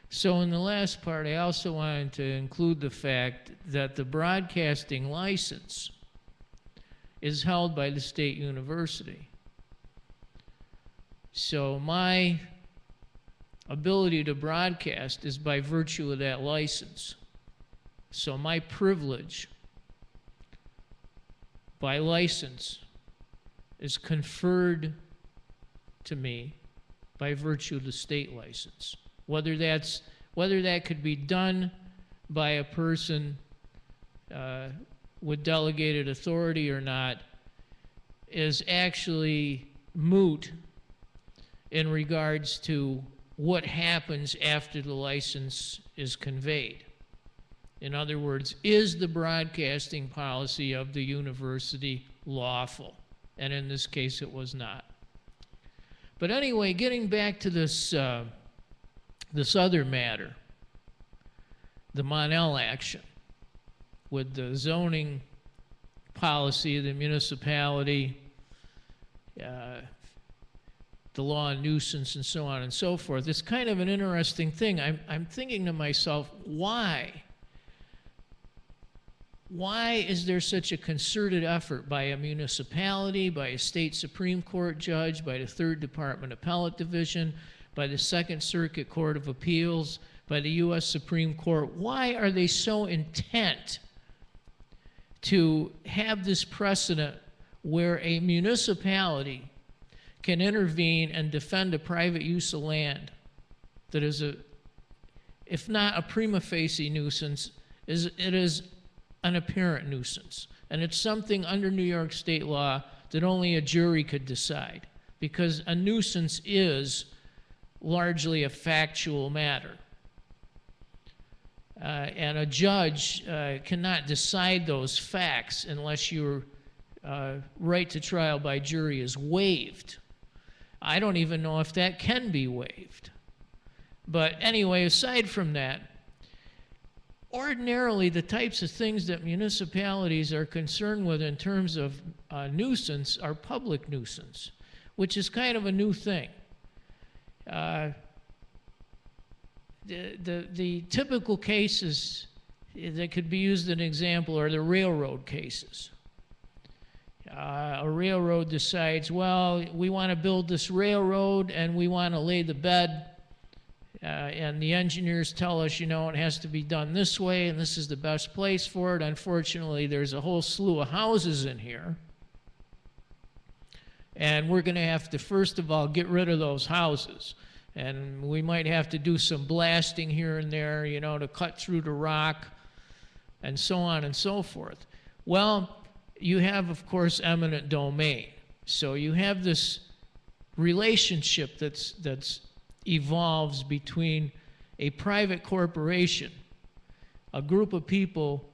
So in the last part, I also wanted to include the fact that the broadcasting license is held by the state university. So my ability to broadcast is by virtue of that license. So my privilege by license is conferred to me by virtue of the state license. Whether that could be done by a person with delegated authority or not is actually moot in regards to what happens after the license is conveyed. In other words, is the broadcasting policy of the university lawful? And in this case, it was not. But anyway, getting back to this, this other matter, the Monell action, with the zoning policy of the municipality, the law on nuisance, and so on and so forth. It's kind of an interesting thing. I'm thinking to myself, why? Why is there such a concerted effort by a municipality, by a state Supreme Court judge, by the 3rd Department Appellate Division, by the 2nd Circuit Court of Appeals, by the U.S. Supreme Court? Why are they so intent to have this precedent where a municipality can intervene and defend a private use of land that is if not a prima facie nuisance, it is an apparent nuisance. And it's something under New York state law that only a jury could decide, because a nuisance is largely a factual matter. And a judge cannot decide those facts unless your right to trial by jury is waived. I don't even know if that can be waived. But anyway, aside from that, ordinarily the types of things that municipalities are concerned with in terms of nuisance are public nuisance, which is kind of a new thing. The typical cases that could be used as an example are the railroad cases. A railroad decides, well, we want to build this railroad and we want to lay the bed, and the engineers tell us, you know, it has to be done this way and this is the best place for it. Unfortunately, there's a whole slew of houses in here, and we're going to have to, first of all, get rid of those houses. And we might have to do some blasting here and there, you know, to cut through the rock, and so on and so forth. Well, you have, of course, eminent domain. So you have this relationship that's evolves between a private corporation, a group of people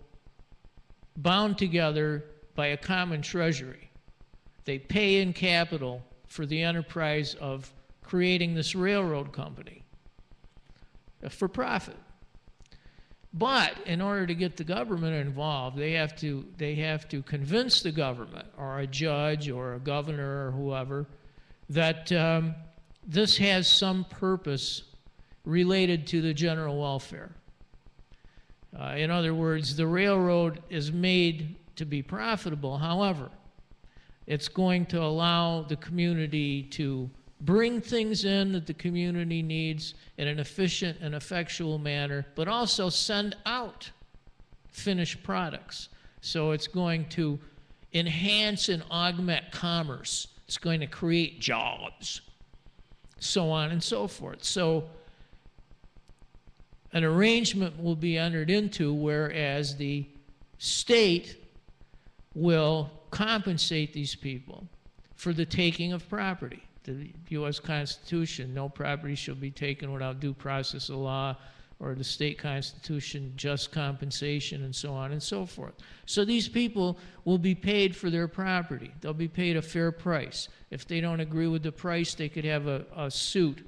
bound together by a common treasury. They pay in capital for the enterprise of creating this railroad company for profit. But in order to get the government involved, they have to convince the government or a judge or a governor or whoever that this has some purpose related to the general welfare. In other words, the railroad is made to be profitable. However, it's going to allow the community to bring things in that the community needs in an efficient and effectual manner, but also send out finished products. So it's going to enhance and augment commerce. It's going to create jobs, so on and so forth. So an arrangement will be entered into whereas the state will compensate these people for the taking of property. The U.S. Constitution, no property shall be taken without due process of law, or the state constitution, just compensation, and so on and so forth. So these people will be paid for their property. They'll be paid a fair price. If they don't agree with the price, they could have a suit,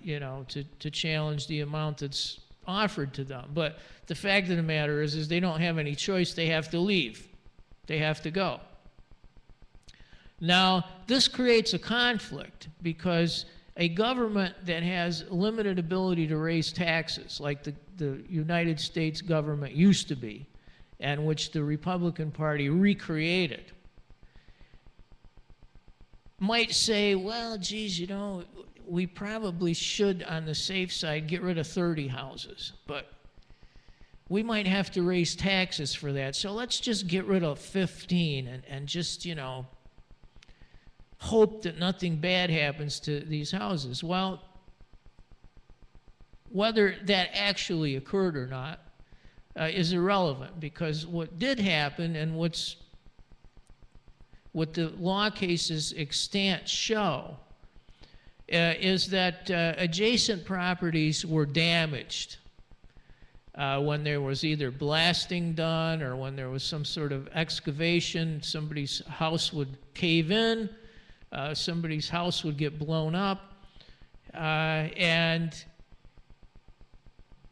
you know, to challenge the amount that's offered to them. But the fact of the matter is they don't have any choice. They have to leave. They have to go. Now, this creates a conflict because A government that has limited ability to raise taxes, like the United States government used to be, and which the Republican Party recreated, might say, well, geez, you know, we probably should, on the safe side, get rid of 30 houses, but we might have to raise taxes for that, so let's just get rid of 15 and just, you know, hope that nothing bad happens to these houses. Well, whether that actually occurred or not is irrelevant, because what did happen and what the law cases extant show is that adjacent properties were damaged when there was either blasting done or when there was some sort of excavation. Somebody's house would cave in, somebody's house would get blown up, and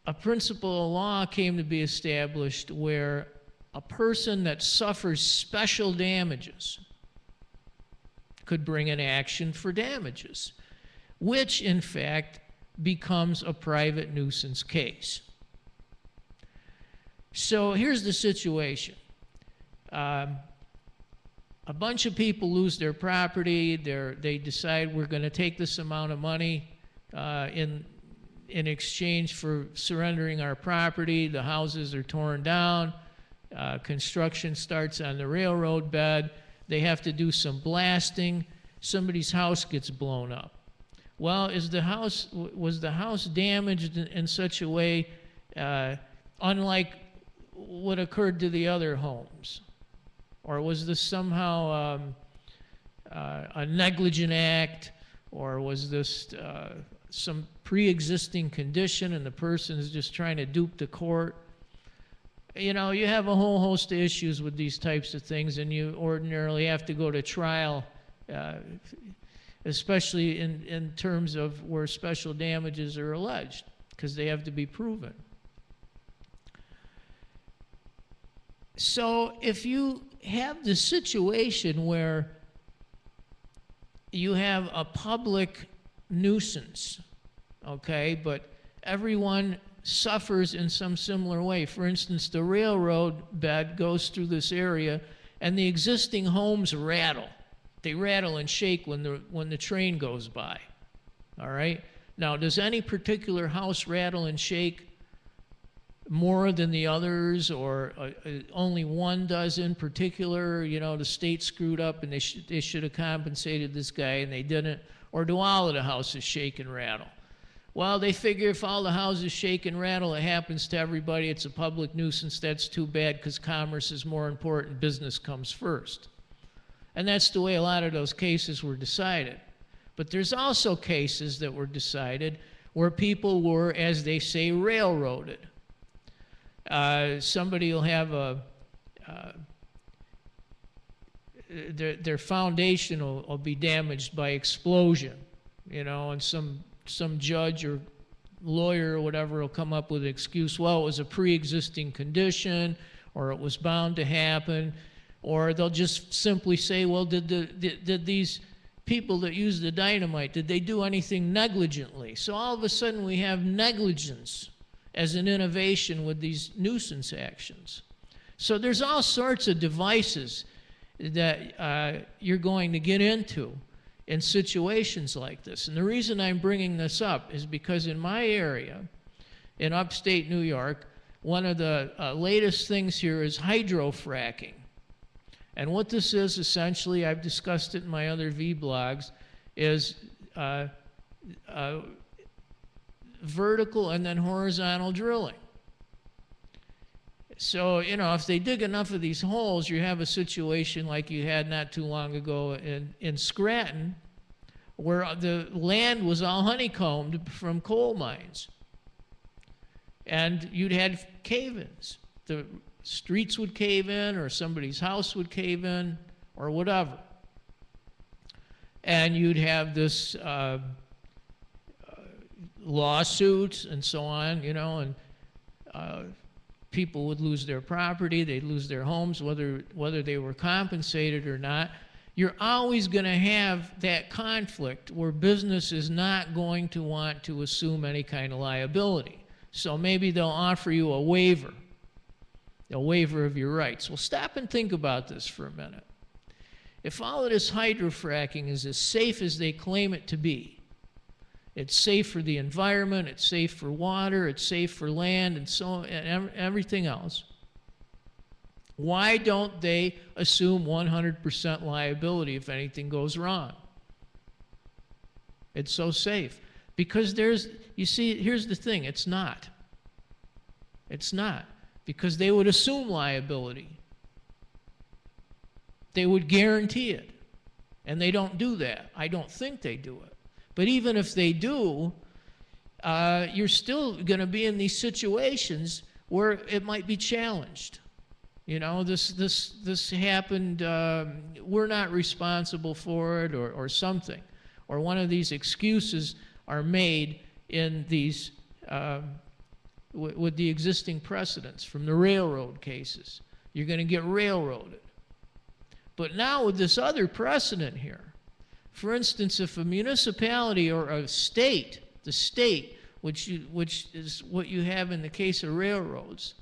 a principle of law came to be established where a person that suffers special damages could bring an action for damages, which in fact becomes a private nuisance case. So here's the situation. A bunch of people lose their property. They decide we're going to take this amount of money in exchange for surrendering our property. The houses are torn down. Construction starts on the railroad bed. They have to do some blasting. Somebody's house gets blown up. Well, was the house damaged in such a way, unlike what occurred to the other homes? Or was this somehow a negligent act? Or was this some pre-existing condition and the person is just trying to dupe the court? You know, you have a whole host of issues with these types of things, and you ordinarily have to go to trial, especially in terms of where special damages are alleged, because they have to be proven. So if you have the situation where you have a public nuisance, okay, but everyone suffers in some similar way. For instance, the railroad bed goes through this area and the existing homes rattle. They rattle and shake when the train goes by, all right? Now, does any particular house rattle and shake more than the others, or only one does in particular? You know, the state screwed up and they should have compensated this guy and they didn't. Or do all of the houses shake and rattle? Well, they figure if all the houses shake and rattle, it happens to everybody, it's a public nuisance. That's too bad, because commerce is more important, business comes first. And that's the way a lot of those cases were decided. But there's also cases that were decided where people were, as they say, railroaded. Somebody will have their foundation will be damaged by explosion, you know, and some judge or lawyer or whatever will come up with an excuse. Well, it was a pre-existing condition, or it was bound to happen, or they'll just simply say, well, did these people that use the dynamite, did they do anything negligently? So all of a sudden we have negligence as an innovation with these nuisance actions. So there's all sorts of devices that you're going to get into in situations like this. And the reason I'm bringing this up is because in my area, in upstate New York, one of the latest things here is hydrofracking. And what this is, essentially, I've discussed it in my other V-blogs, is vertical and then horizontal drilling. So, you know, if they dig enough of these holes, you have a situation like you had not too long ago in Scranton, where the land was all honeycombed from coal mines. And you'd had cave-ins. The streets would cave in, or somebody's house would cave in, or whatever. And you'd have this lawsuits and so on, you know, and people would lose their property, they'd lose their homes, whether they were compensated or not. you're always going to have that conflict where business is not going to want to assume any kind of liability. So maybe they'll offer you a waiver of your rights. Well, stop and think about this for a minute. If all of this hydrofracking is as safe as they claim it to be, it's safe for the environment, it's safe for water, it's safe for land, and so and everything else, why don't they assume 100% liability if anything goes wrong? It's so safe. Because you see, here's the thing, it's not. It's not. Because they would assume liability. They would guarantee it. And they don't do that. I don't think they do it. But even if they do, you're still going to be in these situations where it might be challenged. You know, this happened, we're not responsible for it, or something. Or one of these excuses are made in these, with the existing precedents from the railroad cases. You're going to get railroaded. But now with this other precedent here, for instance, if a municipality or a state, the state, which is what you have in the case of railroads,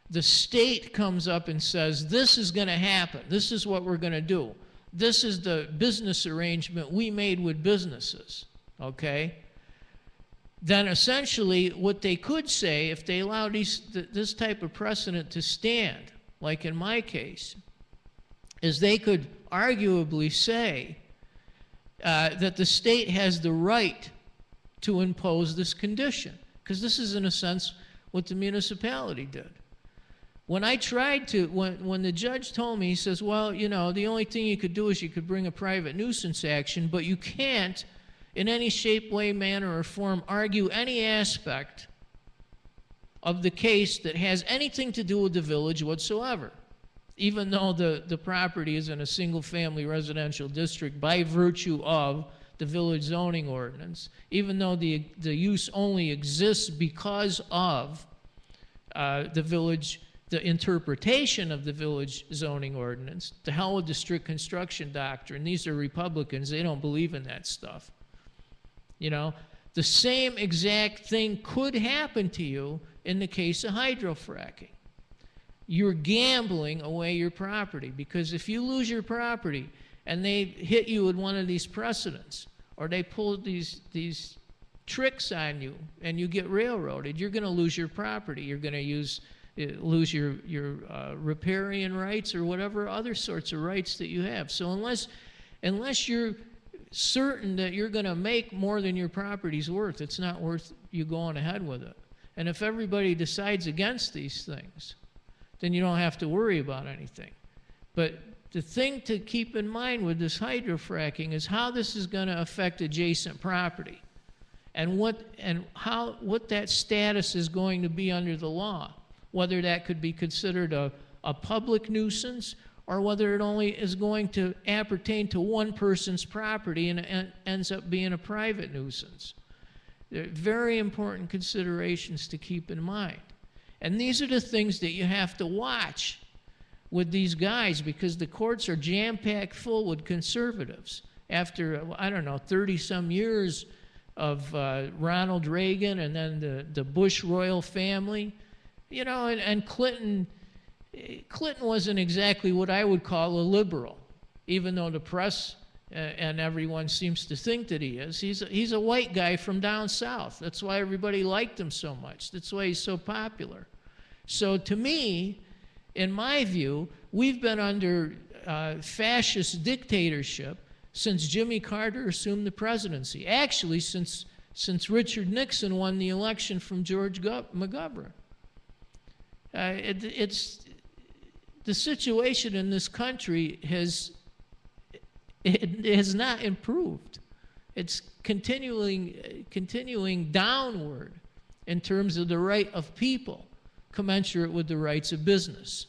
the state comes up and says, this is going to happen. This is what we're going to do. This is the business arrangement we made with businesses, okay? Then essentially what they could say, if they allow this type of precedent to stand, like in my case, is they could arguably say that the state has the right to impose this condition, because this is in a sense what the municipality did. When I tried to, when the judge told me, he says, well, you know, the only thing you could do is you could bring a private nuisance action, but you can't in any shape, way, manner, or form argue any aspect of the case that has anything to do with the village whatsoever, even though the property is in a single-family residential district by virtue of the village zoning ordinance, even though the use only exists because of the interpretation of the village zoning ordinance. To hell with the strict construction doctrine. These are Republicans. They don't believe in that stuff. You know, the same exact thing could happen to you in the case of hydrofracking. You're gambling away your property, because if you lose your property and they hit you with one of these precedents, or they pull these tricks on you and you get railroaded, you're going to lose your property. You're going to lose your riparian rights or whatever other sorts of rights that you have. So unless you're certain that you're going to make more than your property's worth, it's not worth you going ahead with it. And if everybody decides against these things, then you don't have to worry about anything. But the thing to keep in mind with this hydrofracking is how this is going to affect adjacent property, and what that status is going to be under the law. Whether that could be considered a public nuisance, or whether it only is going to appertain to one person's property and ends up being a private nuisance. They're very important considerations to keep in mind. And these are the things that you have to watch with these guys, because the courts are jam-packed full with conservatives. After, I don't know, 30-some years of Ronald Reagan and then the Bush royal family, you know, and Clinton wasn't exactly what I would call a liberal, even though the press and everyone seems to think that he is. He's a white guy from down south. That's why everybody liked him so much. That's why he's so popular. So to me, in my view, we've been under fascist dictatorship since Jimmy Carter assumed the presidency. Actually, since Richard Nixon won the election from George McGovern. The situation in this country has not improved. It's continuing downward in terms of the right of people, commensurate with the rights of business.